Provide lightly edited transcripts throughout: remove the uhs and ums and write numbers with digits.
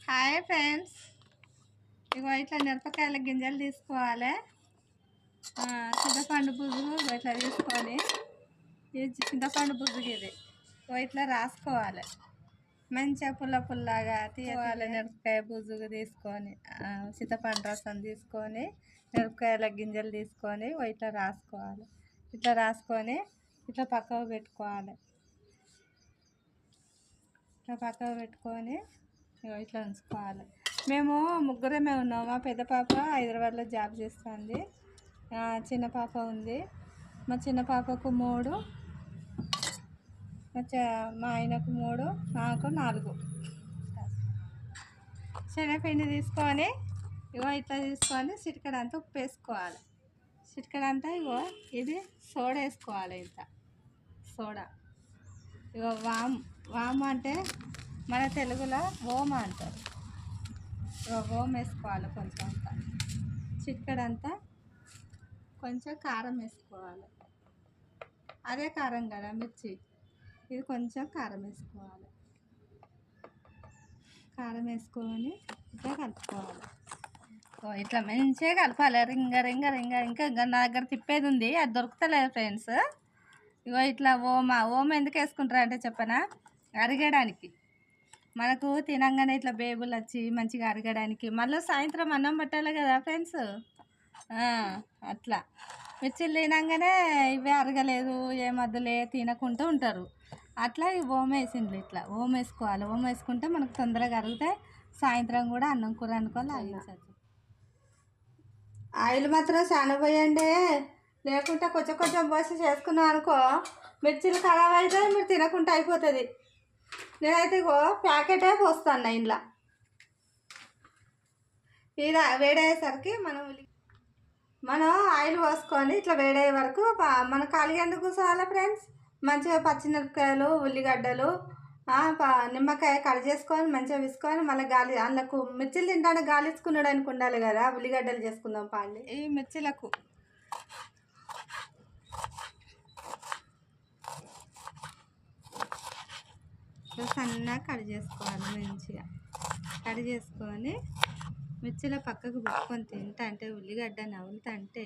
Hi friends, ఇగో ఇట్లా మిరపకాయల గింజలు తీసుకోవాలి. చింతపండు బుజ్జు ఇట్లా తీసుకొని ఇది చింతపండు బుజ్జుకి ఇది ఇట్లా రాసుకోవాలి. మంచిగా పుల్లగా తీయాలి. మిరపకాయ బుజ్జుగా తీసుకొని చింతపండు రసం తీసుకొని మిరపకాయల గింజలు తీసుకొని ఇట్లా రాసుకోవాలి. ఇట్లా రాసుకొని ఇట్లా పక్కకు పెట్టుకోవాలి. ఇట్లా పక్కకు పెట్టుకొని ఇట్లా ఉంచుకోవాలి. మేము ముగ్గురమే ఉన్నాము. మా పెద్ద పాప హైదరాబాద్లో జాబ్ చేస్తుంది. చిన్న పాప ఉంది. మా చిన్న పాపకు 3, మా ఆయనకు 3, నాకు 4. శనగపిండి తీసుకొని ఇట్లా తీసుకొని చిటికెడంతా ఉప్పు వేసుకోవాలి. చిటికెడంతా ఇది సోడా వేసుకోవాలి. ఇంత సోడా వామ్ అంటే మన తెలుగులో ఓమ అంటారు. ఓమ వేసుకోవాలి. కొంచెం అంతా చిటికెడంతా కొంచెం కారం వేసుకోవాలి. అదే కారం కదా మిర్చి, ఇది కొంచెం కారం వేసుకోవాలి. కారం వేసుకొని ఇట్లా కలుపుకోవాలి. ఇట్లా మంచిగా కలపాలి. ఇంకా నా దగ్గర తిప్పేది ఉంది, అది దొరుకుతలేదు ఫ్రెండ్స్. ఇట్లా ఓమ ఎందుకు వేసుకుంటారా అంటే చెప్పనా, అరగడానికి. మనకు తినంగానే ఇట్లా బేబులు వచ్చి మంచిగా అరగడానికి. మళ్ళీ సాయంత్రం అన్నం పెట్టాలి కదా ఫ్రెండ్స్. అట్లా మిర్చిలు తినంగానే ఇవే అరగలేదు ఏమద్దులే తినకుంటూ ఉంటారు. అట్లా ఓమ వేసిండ్రు. ఇట్లా ఓమ వేసుకోవాలి. ఓమ వేసుకుంటే మనకు తొందరగా అరిగితే సాయంత్రం కూడా అన్నం కూర అనుకోవాలి. ఆగించచ్చు. ఆయిల్ మాత్రం చాలా పోయండి, లేకుంటే కొంచెం పోసి చేసుకున్నాం అనుకో మిర్చిలు ఖరాబ్ అయితే మీరు తినకుండా అయిపోతుంది. నేనైతే ప్యాకెటే పోస్తాను ఇంట్లో. ఇది వేడయ్యేసరికి మనం ఆయిల్ పోసుకొని ఇట్లా వేడయ్యే వరకు మన ఖాళీ ఎందుకు కూర్చోవాలి ఫ్రెండ్స్. మంచిగా పచ్చిమిరపకాయలు, ఉల్లిగడ్డలు, నిమ్మకాయ కట్ చేసుకొని మంచిగా విసుకొని మళ్ళీ అందులోకి మిర్చిలు తింటానే గాలించుకున్నాడానికి ఉండాలి కదా. ఉల్లిగడ్డలు చేసుకుందాం పాండి. ఈ మిర్చిలకు సన్నగా కట్ చేసుకోవాలి. మంచిగా కట్ చేసుకొని మిర్చిలో పక్కకు పెట్టుకొని తింటే ఉల్లిగడ్డ నవ్వులుతుంటే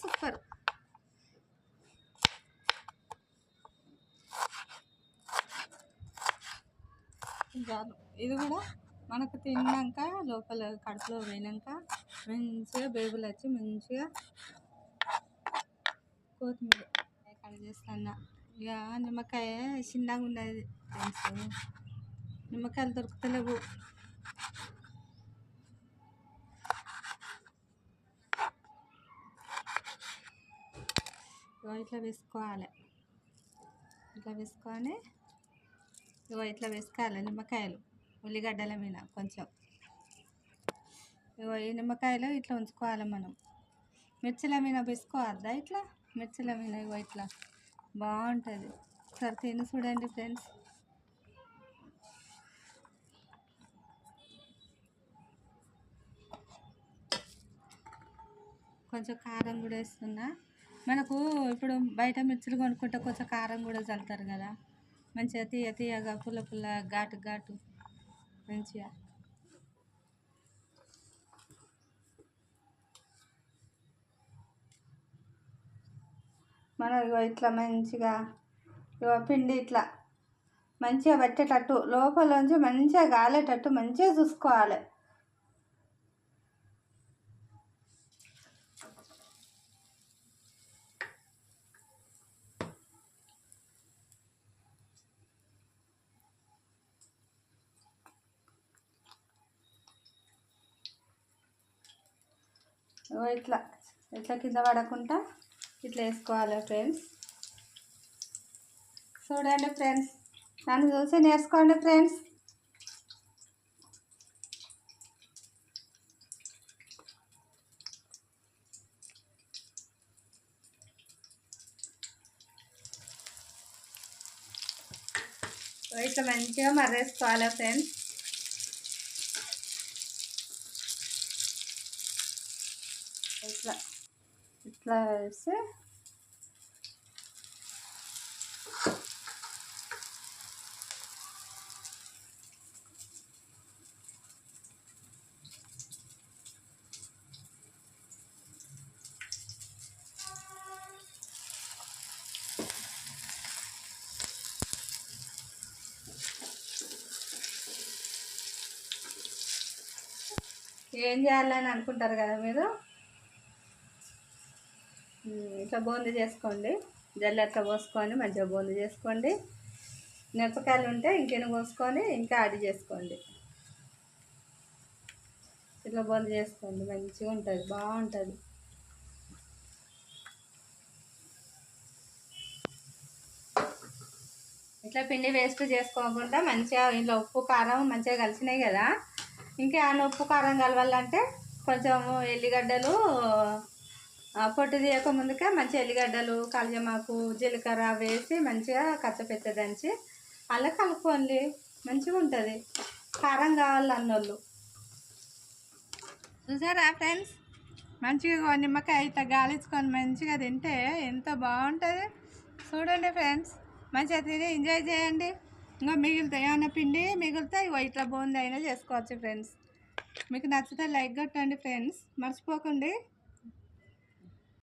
సూపర్. ఇది కూడా మనకు తిన్నాక లోపల కడుపులో పోయినాక మంచిగా బేబులు వచ్చి మంచిగా కొత్తిమీర కట్ చేస్తాను. ఇక నిమ్మకాయ చిన్నగా ఉండేది ఫ్రెండ్స్, నిమ్మకాయలు దొరుకుతలేవు. ఇట్లా వేసుకోవాలి. ఇట్లా వేసుకొని ఇట్లా వేసుకోవాలి. నిమ్మకాయలు ఉల్లిగడ్డల మీద కొంచెం ఈ నిమ్మకాయలు ఇట్లా ఉంచుకోవాలి. మనం మిర్చిల మీద వేసుకోవద్దా, ఇట్లా మిర్చిల మీద ఇట్లా బాగుంటుంది. ఒకసారి తిని చూడండి ఫ్రెండ్స్. కొంచెం కారం కూడా వేస్తున్నా. మనకు ఇప్పుడు బయట మిర్చిలు కొనుక్కుంటే కొంచెం కారం కూడా చల్లుతారు కదా. మంచిగా తీయగా పుల్ల ఘాటు మంచిగా. మనం ఇట్లా మంచిగా పిండి ఇట్లా మంచిగా పెట్టేటట్టు లోపల మంచిగా గాలేటట్టు మంచిగా చూసుకోవాలి. ఇట్లా కింద పడకుండా ఇట్లా వేసుకోవాలి ఫ్రెండ్స్. చూడండి ఫ్రెండ్స్, నన్ను చూసి నేర్చుకోండి ఫ్రెండ్స్. ఇట్లా మంచిగా మర్రేసుకోవాలి ఫ్రెండ్స్. ఇట్లా వేసి ఏం చేయాలని అనుకుంటారు కదా మీరు, ఇట్లా బూందీ చేసుకోండి. జల్లెట్లా పోసుకొని మంచిగా బూందీ చేసుకోండి. మిరపకాయలు ఉంటే ఇంకెన్ని పోసుకొని ఇంకా యాడ్ చేసుకోండి. ఇట్లా బూందీ చేసుకోండి, మంచిగా ఉంటుంది, బాగుంటుంది. ఇట్లా పిండి వేస్ట్ చేసుకోకుండా మంచిగా ఇంట్లో ఉప్పు కారం మంచిగా కలిసినాయి కదా. ఇంకా ఏమైనా ఉప్పు కారం కలవాలంటే కొంచెం ఎల్లిగడ్డలు పొట్టు తీయక ముందుకే మంచి ఎల్లిగడ్డలు, కళ్యమాకు, జీలకర్ర వేసి మంచిగా కచ్చపెచ్చ దంచి అలా కలుపుకోండి, మంచిగా ఉంటుంది. కారం కావాలన్నోళ్ళు చూసారా ఫ్రెండ్స్, మంచిగా నిమ్మకాయ ఇట్లా గాలించుకొని మంచిగా తింటే ఎంత బాగుంటుంది చూడండి ఫ్రెండ్స్. మంచిగా తిని ఎంజాయ్ చేయండి. ఇంకా మిగులుతాయి ఏమైనా పిండి మిగులుతాయి ఇట్లా బూందీ అయినా చేసుకోవచ్చు ఫ్రెండ్స్. మీకు నచ్చితే లైక్ కొట్టండి ఫ్రెండ్స్, మర్చిపోకండి.